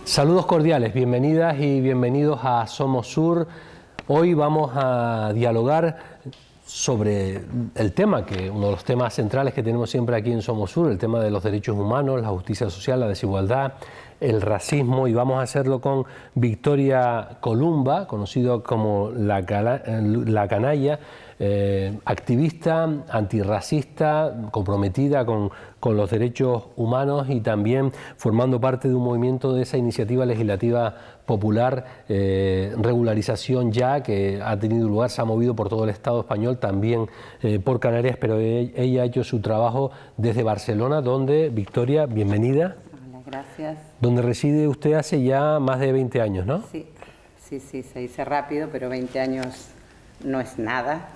Saludos cordiales, bienvenidas y bienvenidos a Somos Sur. Hoy vamos a dialogar sobre el tema, uno de los temas centrales que tenemos siempre aquí en Somos Sur, el tema de los derechos humanos, la justicia social, la desigualdad, el racismo, y vamos a hacerlo con Victoria Columba, conocido como la Canalla, activista, antirracista, comprometida con los derechos humanos y también formando parte de un movimiento de esa iniciativa legislativa popular, Regularización Ya, que ha tenido lugar, se ha movido por todo el Estado español, también por Canarias, pero ella ha hecho su trabajo desde Barcelona, donde, Victoria, bienvenida. Hola, gracias. Donde reside usted hace ya más de 20 años, ¿no? Sí, se dice rápido, pero 20 años no es nada,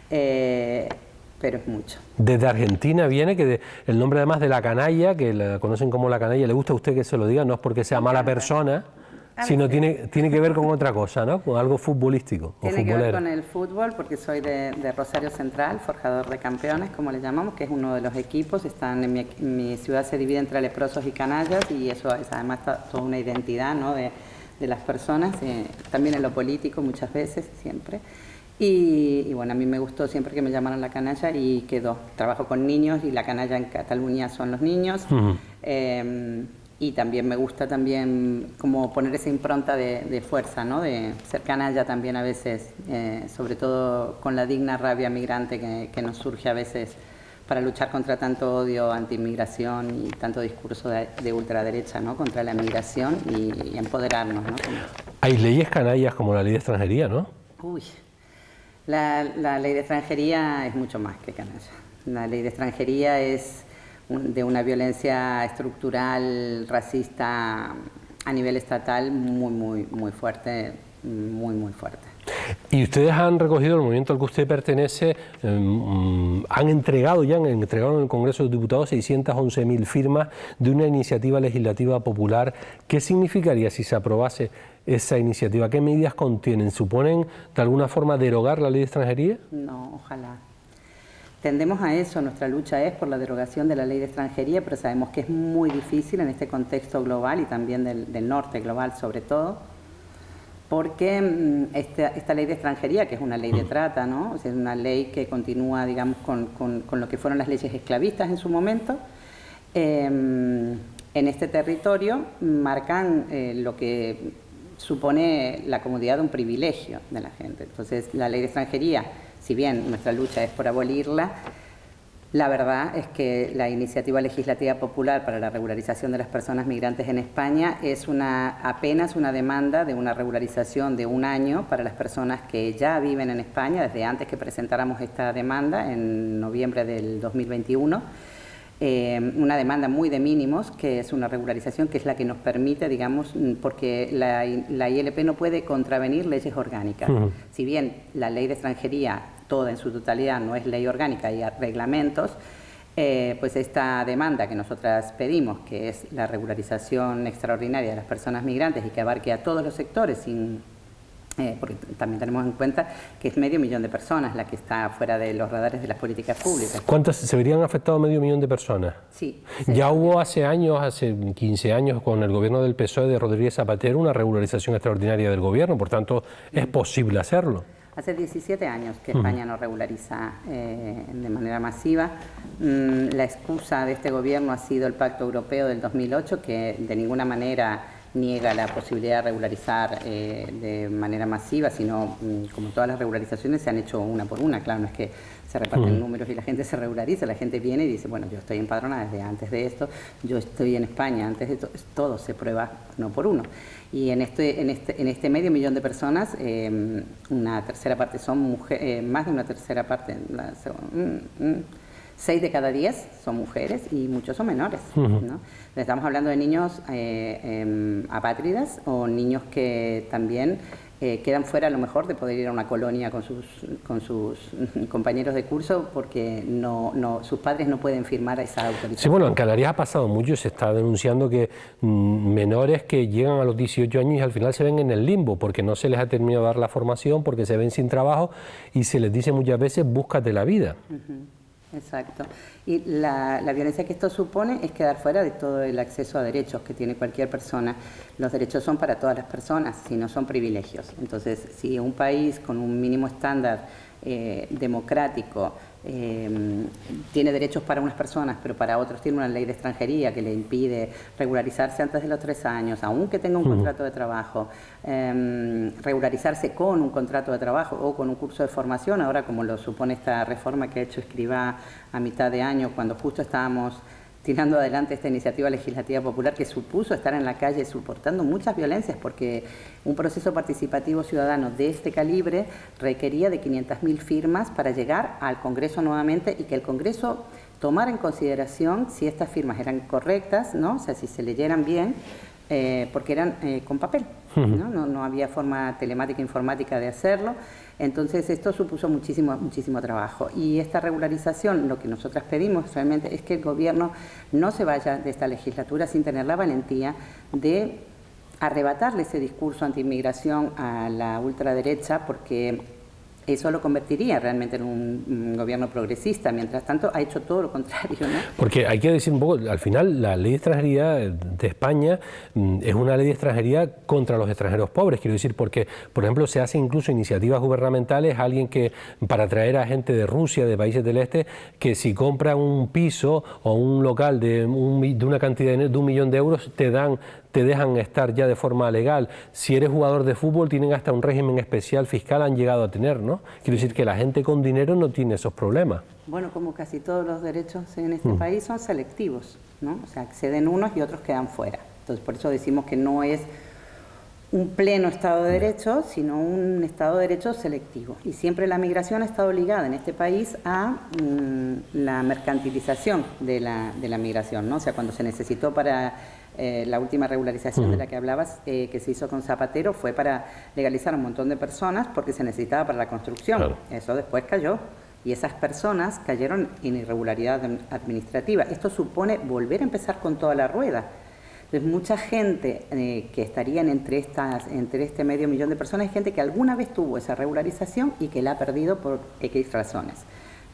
pero es mucho. Desde Argentina viene, que el nombre además de la Canalla, que la conocen como la Canalla, ¿le gusta a usted que se lo diga? No es porque sea mala persona, sino tiene que ver con otra cosa, ¿no? Con algo futbolístico. Tiene que ver con el fútbol, porque soy de Rosario Central, forjador de campeones, como le llamamos, que es uno de los equipos. Están en mi ciudad, se divide entre leprosos y canallas, y eso es además toda una identidad, ¿no?, de las personas, también en lo político muchas veces, siempre. Y bueno, a mí me gustó siempre que me llamaran la canalla y quedó. Trabajo con niños y la canalla en Cataluña son los niños. Y también me gusta como poner esa impronta de fuerza, ¿no?, de ser canalla también a veces, sobre todo con la digna rabia migrante que nos surge a veces para luchar contra tanto odio anti-inmigración y tanto discurso de ultraderecha, ¿no?, contra la migración y empoderarnos, ¿no? Hay leyes canallas como la ley de extranjería, ¿no? Uy, la ley de extranjería es mucho más que canalla. La ley de extranjería es de una violencia estructural, racista a nivel estatal muy fuerte, muy fuerte. Y ustedes han recogido, el movimiento al que usted pertenece, han entregado en el Congreso de Diputados 611.000 firmas de una iniciativa legislativa popular. ¿Qué significaría si se aprobase esa iniciativa? ¿Qué medidas contienen? ¿Suponen de alguna forma derogar la ley de extranjería? No, ojalá. Tendemos a eso, nuestra lucha es por la derogación de la ley de extranjería, pero sabemos que es muy difícil en este contexto global y también del norte global sobre todo, porque esta ley de extranjería, que es una ley de trata, ¿no?, o sea, es una ley que continúa, digamos, con lo que fueron las leyes esclavistas en su momento, en este territorio marcan lo que supone la comodidad de un privilegio de la gente. Entonces, la ley de extranjería, si bien nuestra lucha es por abolirla, la verdad es que la iniciativa legislativa popular para la regularización de las personas migrantes en España es apenas una demanda de una regularización de 1 año para las personas que ya viven en España desde antes que presentáramos esta demanda en noviembre del 2021. Una demanda muy de mínimos, que es una regularización que es la que nos permite, digamos, porque la ILP no puede contravenir leyes orgánicas. Si bien la ley de extranjería toda en su totalidad no es ley orgánica y reglamentos, pues esta demanda que nosotras pedimos, que es la regularización extraordinaria de las personas migrantes y que abarque a todos los sectores, porque también tenemos en cuenta que es 500.000 de personas la que está fuera de los radares de las políticas públicas. ¿Cuántas se verían afectados 500.000 de personas? Sí. Ya hubo hace 15 años, con el gobierno del PSOE de Rodríguez Zapatero, una regularización extraordinaria del gobierno, por tanto, es posible hacerlo. Hace 17 años que España no regulariza de manera masiva. La excusa de este gobierno ha sido el Pacto Europeo del 2008, que de ninguna manera niega la posibilidad de regularizar de manera masiva, sino como todas las regularizaciones se han hecho una por una. Claro, no es que se reparten números y la gente se regulariza, la gente viene y dice, bueno, yo estoy empadronada desde antes de esto, yo estoy en España antes de esto, todo se prueba uno por uno. Y en este 500.000 de personas, una tercera parte son mujeres, más de una tercera parte, 6 de cada 10 son mujeres y muchos son menores, ¿no? Estamos hablando de niños apátridas o niños que también quedan fuera a lo mejor de poder ir a una colonia con sus compañeros de curso porque sus padres no pueden firmar esa autorización. Sí, bueno, en Canarias ha pasado mucho, se está denunciando que menores que llegan a los 18 años y al final se ven en el limbo porque no se les ha terminado de dar la formación, porque se ven sin trabajo y se les dice muchas veces búscate la vida. Exacto. Y la violencia que esto supone es quedar fuera de todo el acceso a derechos que tiene cualquier persona. Los derechos son para todas las personas, si no son privilegios. Entonces, si un país con un mínimo estándar democrático tiene derechos para unas personas, pero para otros tiene una ley de extranjería que le impide regularizarse antes de los 3 años, aunque tenga un contrato de trabajo, regularizarse con un contrato de trabajo o con un curso de formación, ahora como lo supone esta reforma que ha hecho Escrivá a mitad de año, cuando justo estábamos tirando adelante esta iniciativa legislativa popular que supuso estar en la calle soportando muchas violencias, porque un proceso participativo ciudadano de este calibre requería de 500.000 firmas para llegar al Congreso nuevamente y que el Congreso tomara en consideración si estas firmas eran correctas, ¿no? O sea, si se leyeran bien, porque eran con papel, ¿no? No había forma telemática informática de hacerlo. Entonces esto supuso muchísimo trabajo, y esta regularización, lo que nosotras pedimos realmente es que el gobierno no se vaya de esta legislatura sin tener la valentía de arrebatarle ese discurso anti-inmigración a la ultraderecha, porque eso lo convertiría realmente en un gobierno progresista. Mientras tanto, ha hecho todo lo contrario, ¿no? Porque hay que decir un poco, al final la ley de extranjería de España es una ley de extranjería contra los extranjeros pobres, quiero decir, porque, por ejemplo, se hacen incluso iniciativas gubernamentales, alguien que, para traer a gente de Rusia, de países del este, que si compra un piso o un local de una cantidad de 1 millón de euros, te dejan estar ya de forma legal. Si eres jugador de fútbol, tienen hasta un régimen especial fiscal, han llegado a tener, ¿no? Quiero decir que la gente con dinero no tiene esos problemas. Bueno, como casi todos los derechos en este país son selectivos, ¿no? O sea, acceden unos y otros quedan fuera. Entonces, por eso decimos que no es un pleno Estado de Derecho, sino un Estado de Derecho selectivo. Y siempre la migración ha estado ligada en este país a la mercantilización de la migración, ¿no? O sea, cuando se necesitó para la última regularización de la que hablabas, que se hizo con Zapatero, fue para legalizar a un montón de personas porque se necesitaba para la construcción. Claro. Eso después cayó. Y esas personas cayeron en irregularidad administrativa. Esto supone volver a empezar con toda la rueda. Entonces, mucha gente que estarían entre este medio millón de personas es gente que alguna vez tuvo esa regularización y que la ha perdido por X razones.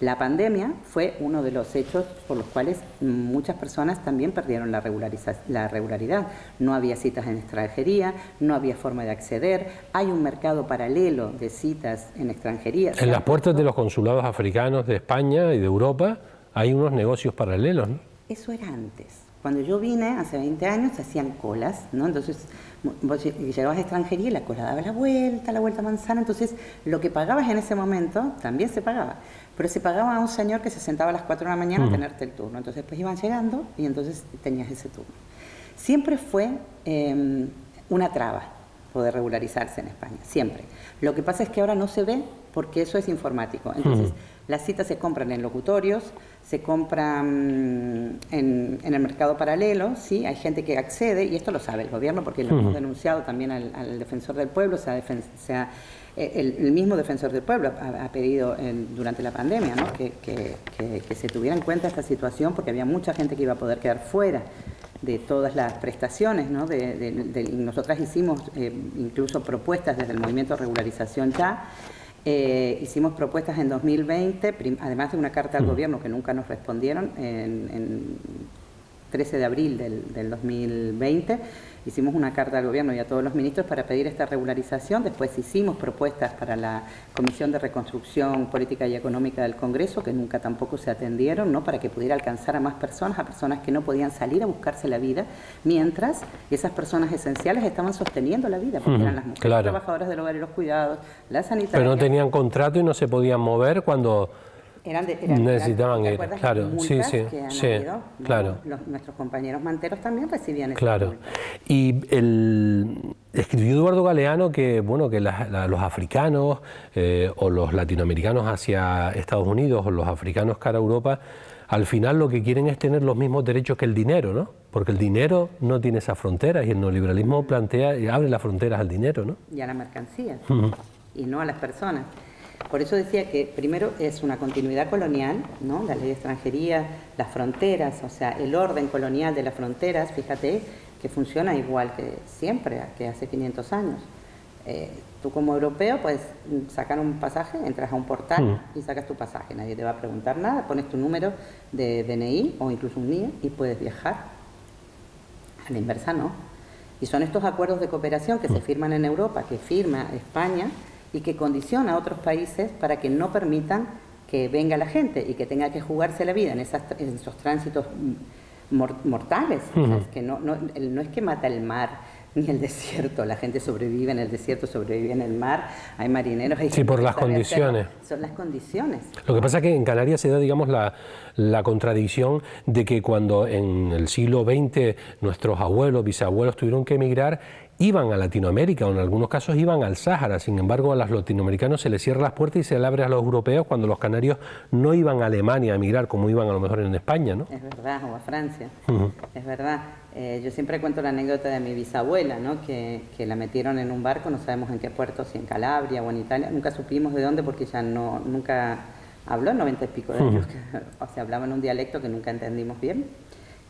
La pandemia fue uno de los hechos por los cuales muchas personas también perdieron la regularidad. No había citas en extranjería, no había forma de acceder, hay un mercado paralelo de citas en extranjería. En las puertas de los consulados africanos de España y de Europa hay unos negocios paralelos, ¿no? Eso era antes. Cuando yo vine, hace 20 años, se hacían colas, ¿no? Entonces, vos llegabas a extranjería y la cola daba la vuelta manzana, entonces lo que pagabas en ese momento también se pagaba. Pero se pagaba a un señor que se sentaba a las 4 de la mañana a tenerte el turno. Entonces, pues iban llegando y entonces tenías ese turno. Siempre fue una traba poder regularizarse en España, siempre. Lo que pasa es que ahora no se ve porque eso es informático. Entonces, las citas se compran en locutorios, se compran en el mercado paralelo, ¿sí? Hay gente que accede, y esto lo sabe el gobierno porque lo hemos denunciado también al Defensor del Pueblo, el mismo Defensor del Pueblo ha pedido durante la pandemia, ¿no? que se tuviera en cuenta esta situación, porque había mucha gente que iba a poder quedar fuera de todas las prestaciones, ¿no? Nosotras hicimos incluso propuestas desde el Movimiento Regularización Ya. Hicimos propuestas en 2020, además de una carta al gobierno que nunca nos respondieron, en 13 de abril del 2020, hicimos una carta al gobierno y a todos los ministros para pedir esta regularización. Después hicimos propuestas para la Comisión de Reconstrucción Política y Económica del Congreso, que nunca tampoco se atendieron, ¿no? Para que pudiera alcanzar a más personas, a personas que no podían salir a buscarse la vida, mientras esas personas esenciales estaban sosteniendo la vida, porque eran las mujeres trabajadoras del hogar y los cuidados, las sanitarias. Pero no tenían contrato y no se podían mover cuando necesitaban ir. Claro, sí, claro. Nuestros compañeros manteros también recibían claro. Y escribió Eduardo Galeano que, bueno, que los africanos o los latinoamericanos hacia Estados Unidos o los africanos cara a Europa, al final lo que quieren es tener los mismos derechos que el dinero, ¿no? Porque el dinero no tiene esas fronteras y el neoliberalismo plantea y abre las fronteras al dinero, ¿no? Y a la mercancía, y no a las personas. Por eso decía que primero es una continuidad colonial, ¿no? La ley de extranjería, las fronteras, o sea, el orden colonial de las fronteras, fíjate que funciona igual que siempre, que hace 500 años. Tú como europeo puedes sacar un pasaje, entras a un portal y sacas tu pasaje. Nadie te va a preguntar nada, pones tu número de DNI o incluso un NIE y puedes viajar. A la inversa no. Y son estos acuerdos de cooperación que se firman en Europa, que firma España y que condiciona a otros países para que no permitan que venga la gente y que tenga que jugarse la vida en esos tránsitos mortales. O sea, es que no es que mata el mar ni el desierto, la gente sobrevive en el desierto, sobrevive en el mar, hay marineros, hay sí, por las condiciones. Son las condiciones. Lo que pasa es que en Canarias se da, digamos, la contradicción de que cuando en el siglo XX nuestros abuelos, bisabuelos tuvieron que emigrar, iban a Latinoamérica o en algunos casos iban al Sáhara. Sin embargo, a los latinoamericanos se les cierra las puertas y se le abre a los europeos cuando los canarios no iban a Alemania a emigrar como iban a lo mejor en España, ¿no? Es verdad, o a Francia, es verdad. Yo siempre cuento la anécdota de mi bisabuela, ¿no? que la metieron en un barco, no sabemos en qué puerto, si en Calabria o en Italia, nunca supimos de dónde porque ella nunca habló 90 y pico de años, o sea, hablaba en un dialecto que nunca entendimos bien.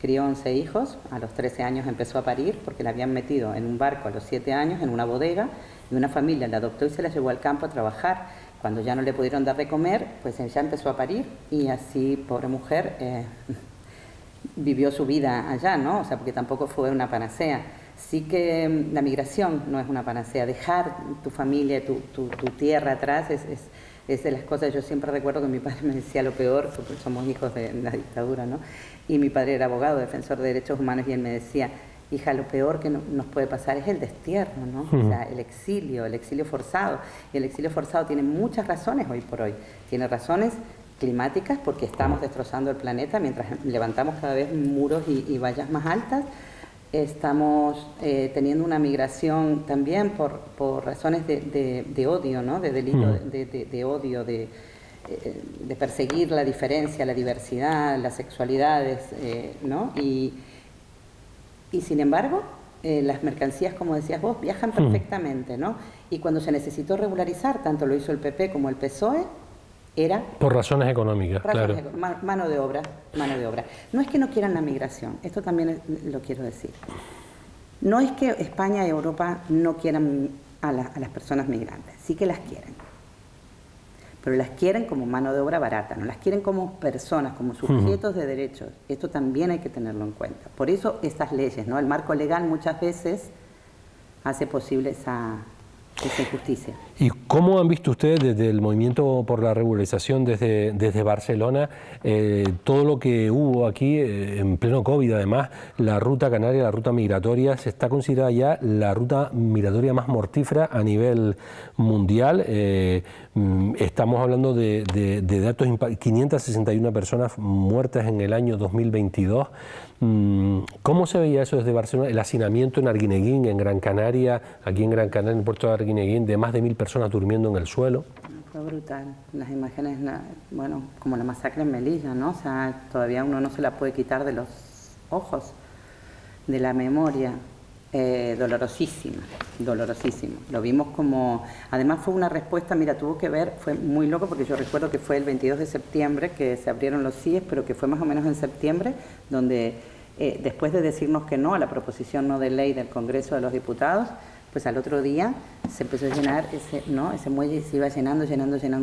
Crió 11 hijos, a los 13 años empezó a parir porque la habían metido en un barco a los 7 años en una bodega y una familia la adoptó y se la llevó al campo a trabajar. Cuando ya no le pudieron dar de comer, pues ella empezó a parir y así, pobre mujer, vivió su vida allá, ¿no? O sea, porque tampoco fue una panacea. Sí que la migración no es una panacea. Dejar tu familia, tu tierra atrás es de las cosas. Yo siempre recuerdo que mi padre me decía lo peor, porque somos hijos de la dictadura, ¿no? Y mi padre era abogado, defensor de derechos humanos, y él me decía, hija, lo peor que nos puede pasar es el destierro, ¿no? O sea, el exilio forzado. Y el exilio forzado tiene muchas razones hoy por hoy. Tiene razones climáticas, porque estamos destrozando el planeta mientras levantamos cada vez muros y vallas más altas. Estamos teniendo una migración también por razones de odio, ¿no? De delito, de odio, de perseguir la diferencia, la diversidad, las sexualidades, ¿no? Y sin embargo, las mercancías, como decías vos, viajan perfectamente, ¿no? Y cuando se necesitó regularizar, tanto lo hizo el PP como el PSOE, era... Por razones económicas, claro. Mano de obra. No es que no quieran la migración, esto también lo quiero decir. No es que España y Europa no quieran a las personas migrantes, sí que las quieren. Pero las quieren como mano de obra barata, no las quieren como personas, como sujetos de derechos. Esto también hay que tenerlo en cuenta. Por eso estas leyes, ¿no? El marco legal muchas veces hace posible esa injusticia. ¿Y cómo han visto ustedes desde el movimiento por la regularización desde Barcelona todo lo que hubo aquí en pleno COVID? Además, la ruta canaria, la ruta migratoria, se está considerada ya la ruta migratoria más mortífera a nivel mundial. Estamos hablando de datos, 561 personas muertas en el año 2022. ¿Cómo se veía eso desde Barcelona? El hacinamiento en Arguineguín, en Gran Canaria, aquí en Gran Canaria, en el puerto de Arguineguín, de más de 1000 personas durmiendo en el suelo. Fue brutal. Las imágenes, bueno, como la masacre en Melilla, ¿no? O sea, todavía uno no se la puede quitar de los ojos, de la memoria. Dolorosísima. Lo vimos como... Además fue una respuesta, mira, tuvo que ver, fue muy loco porque yo recuerdo que fue el 22 de septiembre que se abrieron los CIES, pero que fue más o menos en septiembre, donde después de decirnos que no a la proposición no de ley del Congreso de los Diputados, pues al otro día se empezó a llenar ese muelle, se iba llenando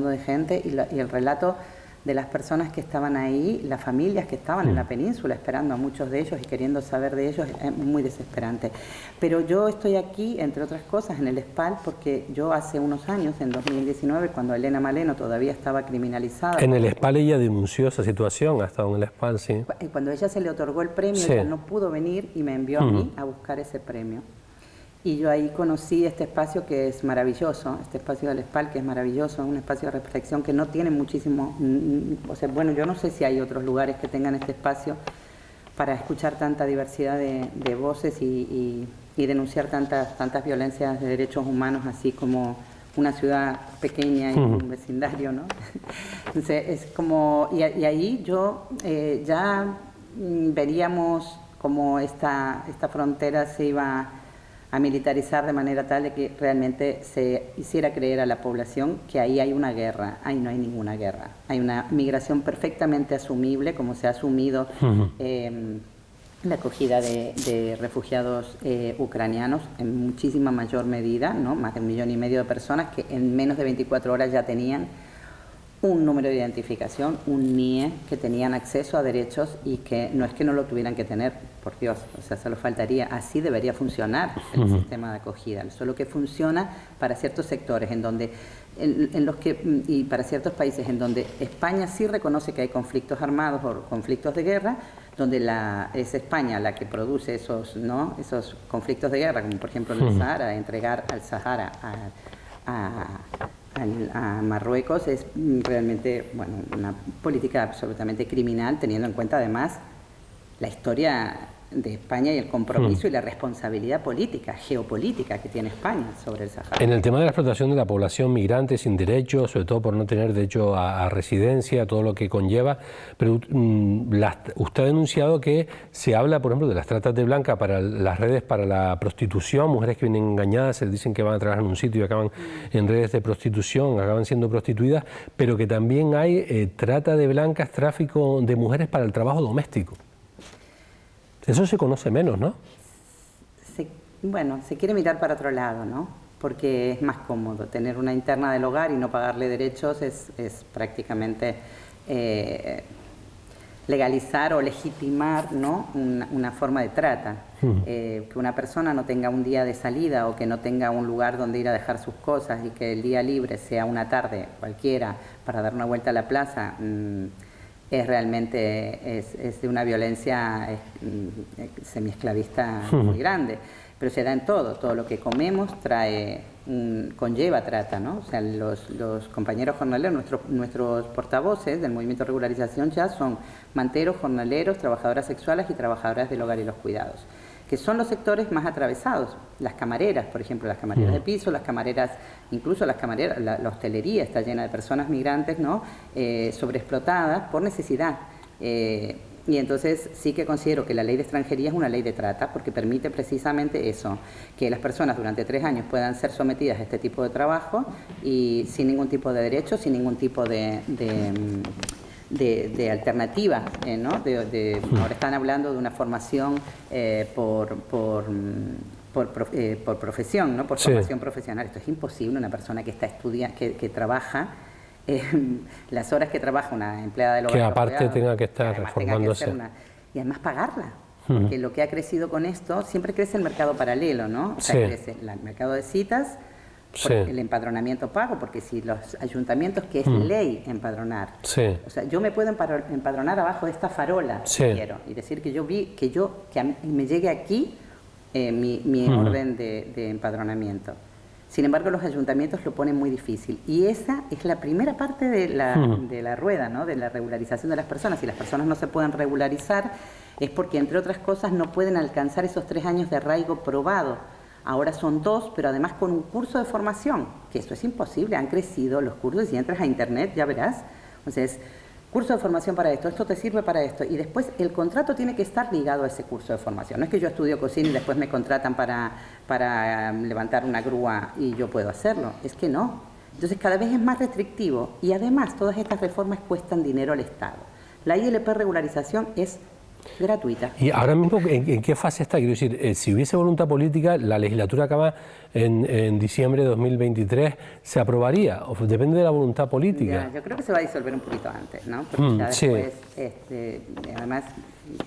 de gente y el relato de las personas que estaban ahí, las familias que estaban en la península esperando a muchos de ellos y queriendo saber de ellos, es muy desesperante. Pero yo estoy aquí, entre otras cosas, en el SPAL, porque yo hace unos años, en 2019, cuando Elena Maleno todavía estaba criminalizada... En el SPAL ella denunció esa situación, ha estado en el SPAL, sí. Cuando ella se le otorgó el premio, sí, ella no pudo venir y me envió a mí a buscar ese premio. Y yo ahí conocí este espacio que es maravilloso, este espacio del SPAL que es maravilloso, un espacio de reflexión que no tiene muchísimo, o sea, bueno, yo no sé si hay otros lugares que tengan este espacio para escuchar tanta diversidad de voces y denunciar tantas violencias de derechos humanos, así como una ciudad pequeña y un vecindario, ¿no? Entonces, es como, y ahí yo ya veríamos como esta frontera se iba a militarizar de manera tal de que realmente se hiciera creer a la población que ahí hay una guerra. Ahí no hay ninguna guerra. Hay una migración perfectamente asumible, como se ha asumido la acogida de refugiados ucranianos en muchísima mayor medida, ¿no? Más de 1,5 millones de personas que en menos de 24 horas ya tenían un número de identificación, un NIE, que tenían acceso a derechos y que no es que no lo tuvieran que tener, por Dios, o sea, solo faltaría, así debería funcionar el sistema de acogida, solo que funciona para ciertos sectores en donde, en los que, y para ciertos países en donde España sí reconoce que hay conflictos armados o conflictos de guerra, donde es España la que produce esos conflictos de guerra, como por ejemplo en el Sahara, entregar al Sahara a Marruecos es realmente, bueno, una política absolutamente criminal, teniendo en cuenta además la historia de España y el compromiso y la responsabilidad política, geopolítica que tiene España sobre el Sahara. En el tema de la explotación de la población migrante sin derechos, sobre todo por no tener derecho a residencia, todo lo que conlleva, pero usted ha denunciado que se habla, por ejemplo, de las tratas de blanca para las redes para la prostitución, mujeres que vienen engañadas, se les dicen que van a trabajar en un sitio y acaban en redes de prostitución, acaban siendo prostituidas, pero que también hay trata de blancas, tráfico de mujeres para el trabajo doméstico. Eso se conoce menos, ¿no? Bueno, se quiere mirar para otro lado, ¿no? Porque es más cómodo. Tener una interna del hogar y no pagarle derechos es prácticamente legalizar o legitimar, ¿no? una forma de trata. Que una persona no tenga un día de salida o que no tenga un lugar donde ir a dejar sus cosas y que el día libre sea una tarde cualquiera para dar una vuelta a la plaza, es realmente es de una violencia semiesclavista muy grande, pero se da en todo lo que comemos conlleva trata, ¿no? O sea, los compañeros jornaleros, nuestros portavoces del movimiento de regularización ya son manteros, jornaleros, trabajadoras sexuales y trabajadoras del hogar y los cuidados, que son los sectores más atravesados. Las camareras, por ejemplo, las camareras de piso, las camareras, incluso las camareras, la hostelería está llena de personas migrantes, ¿no? Sobreexplotadas por necesidad. Y entonces sí que considero que la ley de extranjería es una ley de trata porque permite precisamente eso, que las personas durante 3 años puedan ser sometidas a este tipo de trabajo y sin ningún tipo de derecho, sin ningún tipo de alternativa, ¿no? Ahora están hablando de una formación por profesión, ¿no? Por formación profesional. Esto es imposible. Una persona que está estudiando, que trabaja, las horas que trabaja una empleada del hogar, que aparte tenga que estar formándose. Y además pagarla. Porque lo que ha crecido con esto, siempre crece el mercado paralelo, ¿no? O sea, crece el mercado de citas, el empadronamiento pago, porque si los ayuntamientos, que es ley empadronar, o sea, yo me puedo empadronar abajo de esta farola si quiero, y decir que que me llegue aquí mi orden de empadronamiento. Sin embargo, los ayuntamientos lo ponen muy difícil, y esa es la primera parte de la rueda, ¿no? De la regularización de las personas. Si las personas no se pueden regularizar, es porque, entre otras cosas, no pueden alcanzar esos 3 años de arraigo probado. Ahora son 2, pero además con un curso de formación, que eso es imposible, han crecido los cursos, y si entras a internet ya verás. Entonces, curso de formación para esto te sirve para esto, y después el contrato tiene que estar ligado a ese curso de formación. No es que yo estudio cocina y después me contratan para levantar una grúa y yo puedo hacerlo, es que no. Entonces cada vez es más restrictivo, y además todas estas reformas cuestan dinero al Estado. La ILP regularización es gratuita. ¿Y ahora mismo en qué fase está? Quiero decir, si hubiese voluntad política, la legislatura acaba en diciembre de 2023, ¿se aprobaría? ¿O depende de la voluntad política? Ya, yo creo que se va a disolver un poquito antes, ¿no? Porque ya después, además,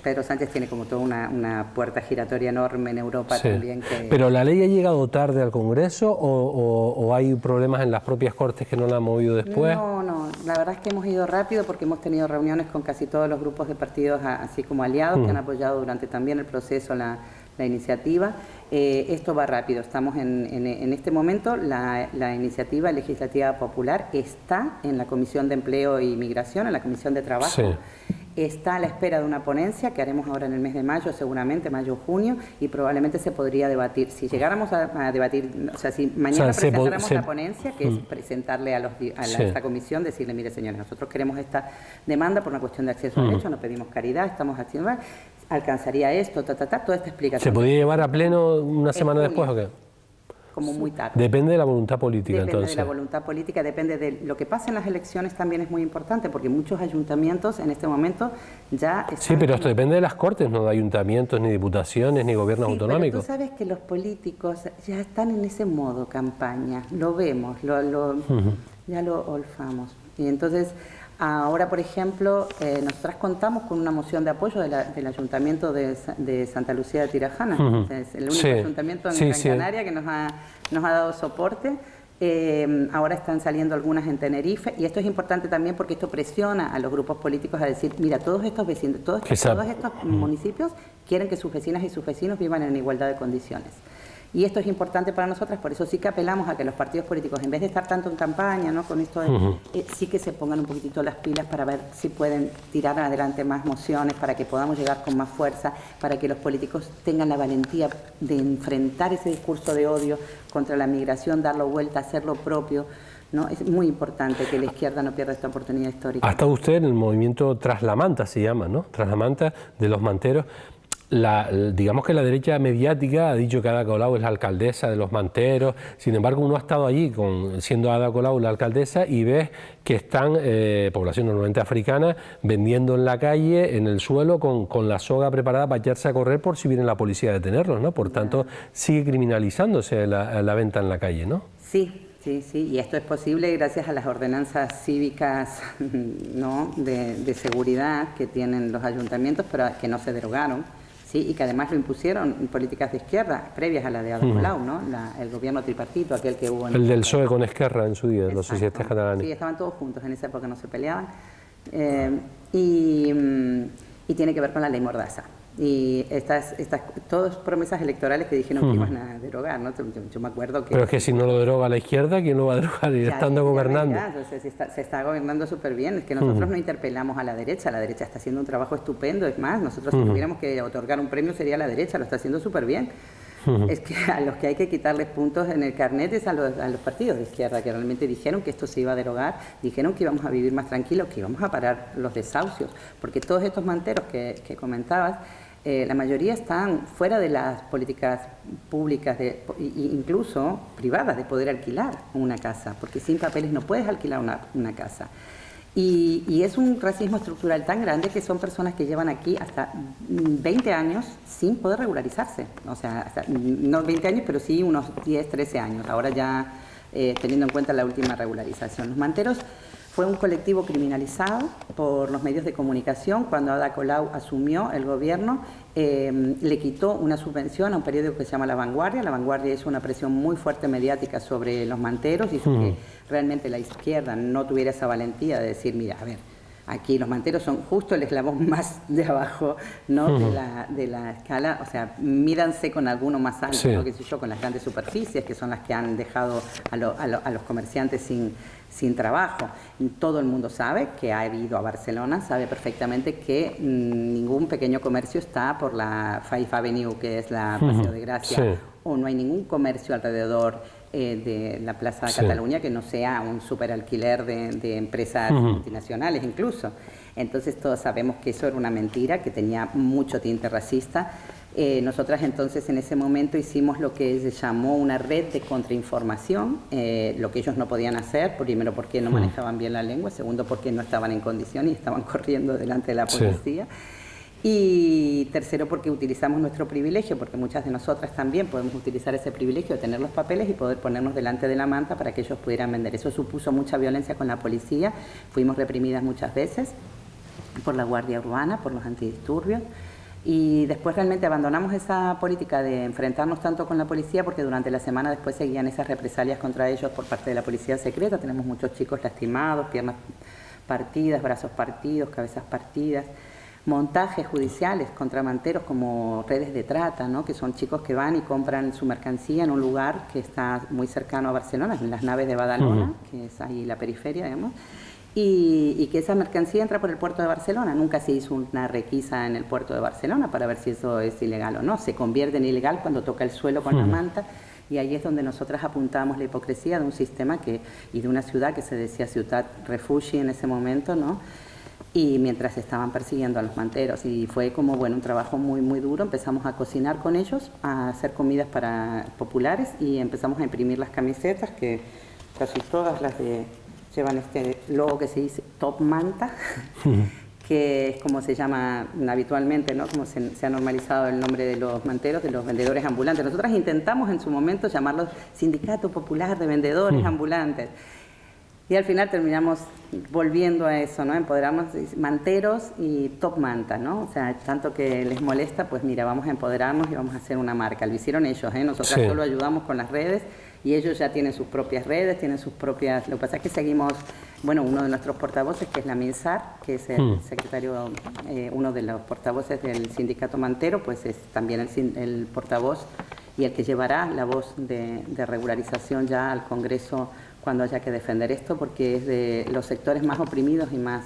Pedro Sánchez tiene como toda una puerta giratoria enorme en Europa también. ¿Pero la ley ha llegado tarde al Congreso o hay problemas en las propias Cortes que no la han movido después? No, la verdad es que hemos ido rápido porque hemos tenido reuniones con casi todos los grupos de partidos, así como aliados, que han apoyado durante también el proceso la iniciativa. Esto va rápido. Estamos en este momento, la iniciativa legislativa popular está en la Comisión de Empleo y Migración, en la Comisión de Trabajo. Está a la espera de una ponencia que haremos ahora en el mes de mayo, seguramente, mayo o junio, y probablemente se podría debatir. Si llegáramos a debatir, o sea, si mañana presentáramos la ponencia, que es presentarle a esta comisión, decirle, mire señores, nosotros queremos esta demanda por una cuestión de acceso a derechos, no pedimos caridad, estamos haciendo, alcanzaría esto, toda esta explicación. ¿Se podría llevar a pleno una semana después o qué? como muy tarde. Depende de la voluntad política, Depende entonces. de la voluntad política, depende de lo que pase en las elecciones, también es muy importante, porque muchos ayuntamientos en este momento ya están... Sí, pero esto depende de las Cortes, no de ayuntamientos, ni diputaciones, ni gobiernos Sí, autonómicos. pero tú sabes que los políticos ya están en ese modo campaña, lo vemos, ya lo olfamos. Y entonces, ahora, por ejemplo, nosotras contamos con una moción de apoyo del Ayuntamiento de Santa Lucía de Tirajana. Es el único ayuntamiento en Gran Canaria que nos ha dado soporte. Ahora están saliendo algunas en Tenerife, y esto es importante también porque esto presiona a los grupos políticos a decir, mira, todos estos vecinos, todos estos municipios quieren que sus vecinas y sus vecinos vivan en igualdad de condiciones. Y esto es importante para nosotras, por eso sí que apelamos a que los partidos políticos, en vez de estar tanto en campaña, ¿no?, con esto sí que se pongan un poquitito las pilas para ver si pueden tirar adelante más mociones, para que podamos llegar con más fuerza, para que los políticos tengan la valentía de enfrentar ese discurso de odio contra la migración, darlo vuelta, hacer lo propio, ¿no? Es muy importante que la izquierda no pierda esta oportunidad histórica. Ha estado usted en el movimiento Tras la Manta, se llama, ¿no? Tras la Manta, de los manteros. Digamos que la derecha mediática ha dicho que Ada Colau es la alcaldesa de los manteros. Sin embargo, uno ha estado allí siendo Ada Colau la alcaldesa y ves que están, población normalmente africana, vendiendo en la calle, en el suelo, con la soga preparada para echarse a correr por si viene la policía a detenerlos, ¿no? Por tanto, sigue criminalizándose la venta en la calle, ¿no? Sí. Sí, sí, y esto es posible gracias a las ordenanzas cívicas, ¿no?, de seguridad que tienen los ayuntamientos, pero que no se derogaron, ¿sí?, y que además lo impusieron en políticas de izquierda previas a la de Ada Colau, ¿no?, el gobierno tripartito, aquel que hubo... El del PSOE con Esquerra en su día, de los socialistas catalanes. Sí, estaban todos juntos, en esa época no se peleaban, y tiene que ver con la ley Mordaza. Y estas todas promesas electorales que dijeron que iban a derogar, ¿no? Yo me acuerdo que... Pero es que si no lo deroga la izquierda, ¿quién lo va a derogar? Y estando gobernando. Se está gobernando súper bien. Es que nosotros no interpelamos a la derecha está haciendo un trabajo estupendo. Es más, nosotros si tuviéramos que otorgar un premio sería a la derecha, lo está haciendo súper bien. Es que a los que hay que quitarles puntos en el carnet es a los partidos de izquierda, que realmente dijeron que esto se iba a derogar, dijeron que íbamos a vivir más tranquilos, que íbamos a parar los desahucios, porque todos estos manteros que comentabas, la mayoría están fuera de las políticas públicas, incluso privadas, de poder alquilar una casa, porque sin papeles no puedes alquilar una casa. Y es un racismo estructural tan grande que son personas que llevan aquí hasta 20 años sin poder regularizarse. O sea, no 20 años, pero sí unos 10, 13 años. Ahora ya teniendo en cuenta la última regularización. Los manteros fue un colectivo criminalizado por los medios de comunicación. Cuando Ada Colau asumió el gobierno, le quitó una subvención a un periódico que se llama La Vanguardia. La Vanguardia hizo una presión muy fuerte mediática sobre los manteros, hizo que realmente la izquierda no tuviera esa valentía de decir, mira, a ver, aquí los manteros son justo el eslabón más de abajo, ¿no?, de la escala, o sea, mídanse con alguno más alto, ¿no?, qué sé yo, con las grandes superficies, que son las que han dejado a los comerciantes sin trabajo. Todo el mundo sabe que ha ido a Barcelona, sabe perfectamente que ningún pequeño comercio está por la Five Avenue, que es la Paseo de Gracia, o no hay ningún comercio alrededor de la Plaza de Cataluña que no sea un superalquiler de empresas multinacionales incluso. Entonces todos sabemos que eso era una mentira, que tenía mucho tinte racista. Nosotras entonces en ese momento hicimos lo que se llamó una red de contrainformación, lo que ellos no podían hacer, primero porque no manejaban bien la lengua, segundo porque no estaban en condiciones y estaban corriendo delante de la policía. Y tercero, porque utilizamos nuestro privilegio, porque muchas de nosotras también podemos utilizar ese privilegio de tener los papeles y poder ponernos delante de la manta para que ellos pudieran vender. Eso supuso mucha violencia con la policía, fuimos reprimidas muchas veces por la Guardia Urbana, por los antidisturbios, y después realmente abandonamos esa política de enfrentarnos tanto con la policía, porque durante la semana después seguían esas represalias contra ellos por parte de la policía secreta. Tenemos muchos chicos lastimados, piernas partidas, brazos partidos, cabezas partidas. Montajes judiciales contra manteros como redes de trata, ¿no?, que son chicos que van y compran su mercancía en un lugar que está muy cercano a Barcelona, en las naves de Badalona, que es ahí la periferia, digamos, y que esa mercancía entra por el puerto de Barcelona. Nunca se hizo una requisa en el puerto de Barcelona para ver si eso es ilegal o no. Se convierte en ilegal cuando toca el suelo con la manta, y ahí es donde nosotras apuntamos la hipocresía de un sistema y de una ciudad que se decía Ciutat Refugi en ese momento, ¿no?, y mientras estaban persiguiendo a los manteros. Y fue como, bueno, un trabajo muy, muy duro. Empezamos a cocinar con ellos, a hacer comidas populares y empezamos a imprimir las camisetas, que casi todas llevan este logo que se dice Top Manta, que es como se llama habitualmente, ¿no? Como se ha normalizado el nombre de los manteros, de los vendedores ambulantes. Nosotras intentamos en su momento llamarlos Sindicato Popular de Vendedores Ambulantes. Y al final terminamos volviendo a eso, ¿no? Empoderamos manteros y top manta, ¿no? O sea, tanto que les molesta, pues mira, vamos a empoderarnos y vamos a hacer una marca. Lo hicieron ellos, ¿eh? Nosotras Sí. solo ayudamos con las redes y ellos ya tienen sus propias redes, tienen sus propias... Lo que pasa es que seguimos, bueno, uno de nuestros portavoces, que es la Minsar, que es el secretario, uno de los portavoces del sindicato mantero, pues es también el portavoz y el que llevará la voz de regularización ya al Congreso cuando haya que defender esto, porque es de los sectores más oprimidos y más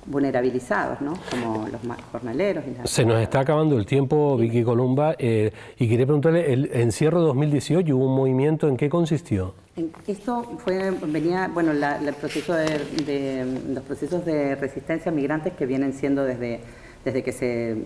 vulnerabilizados, ¿no? Como los más jornaleros. Se nos está acabando el tiempo, Vicky Columba, y quería preguntarle, el encierro 2018, ¿hubo un movimiento? ¿En qué consistió? Esto venía, bueno, el proceso los procesos de resistencia migrantes que vienen siendo desde que se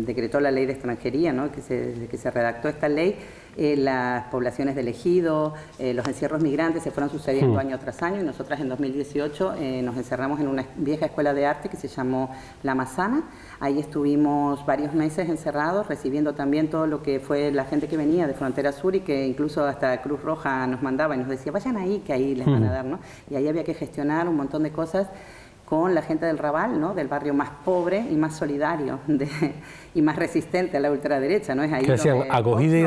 decretó la ley de extranjería, ¿no? Desde que se redactó esta ley, las poblaciones del ejido, los encierros migrantes se fueron sucediendo año tras año, y nosotras en 2018 nos encerramos en una vieja escuela de arte que se llamó La Massana. Ahí estuvimos varios meses encerrados, recibiendo también todo lo que fue la gente que venía de Frontera Sur y que incluso hasta Cruz Roja nos mandaba y nos decía, vayan ahí, que ahí les van a dar, ¿no? Y ahí había que gestionar un montón de cosas con la gente del Raval, ¿no? Del barrio más pobre y más solidario y más resistente a la ultraderecha, ¿no? Es ahí donde no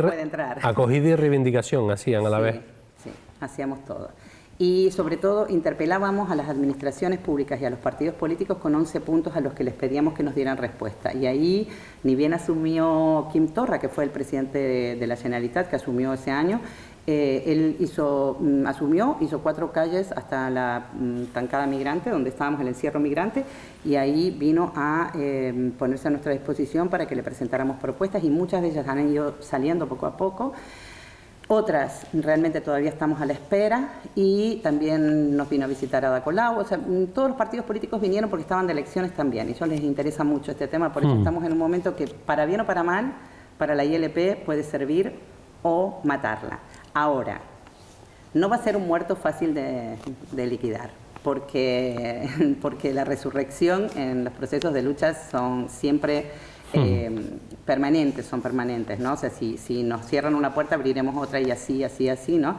puede entrar. Acogida y reivindicación hacían a la vez. Sí, hacíamos todo. Y sobre todo interpelábamos a las administraciones públicas y a los partidos políticos con 11 puntos a los que les pedíamos que nos dieran respuesta. Y ahí, ni bien asumió Quim Torra, que fue el presidente de la Generalitat, que asumió ese año, él hizo 4 calles hasta la Tancada Migrante, donde estábamos el encierro migrante, y ahí vino a ponerse a nuestra disposición para que le presentáramos propuestas, y muchas de ellas han ido saliendo poco a poco. Otras realmente todavía estamos a la espera, y también nos vino a visitar Ada Colau. O sea, todos los partidos políticos vinieron porque estaban de elecciones también, y a ellos les interesa mucho este tema, por eso estamos en un momento que, para bien o para mal, para la ILP puede servir o matarla. Ahora, no va a ser un muerto fácil de liquidar, porque la resurrección en los procesos de lucha son siempre permanentes, ¿no? O sea, si nos cierran una puerta, abriremos otra, y así, ¿no?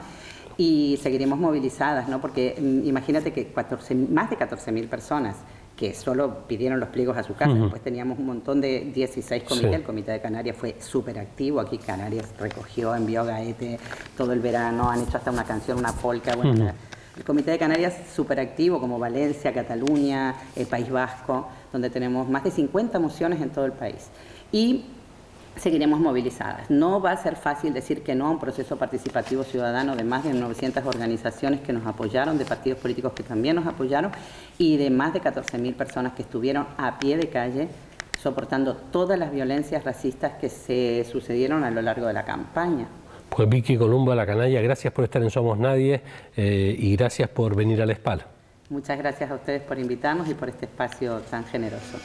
Y seguiremos movilizadas, ¿no? Porque imagínate que más de 14.000 personas que solo pidieron los pliegos a su casa. Después teníamos un montón de 16 comités. Sí. El Comité de Canarias fue súper activo. Aquí Canarias recogió, envió gaete todo el verano, han hecho hasta una canción, una polka. Bueno, el Comité de Canarias súper activo, como Valencia, Cataluña, el País Vasco, donde tenemos más de 50 mociones en todo el país. Y seguiremos movilizadas. No va a ser fácil decir que no a un proceso participativo ciudadano de más de 900 organizaciones que nos apoyaron, de partidos políticos que también nos apoyaron, y de más de 14.000 personas que estuvieron a pie de calle soportando todas las violencias racistas que se sucedieron a lo largo de la campaña. Pues Vicky Columba, la canalla, gracias por estar en Somos Nadie y gracias por venir al SPAL. Muchas gracias a ustedes por invitarnos y por este espacio tan generoso.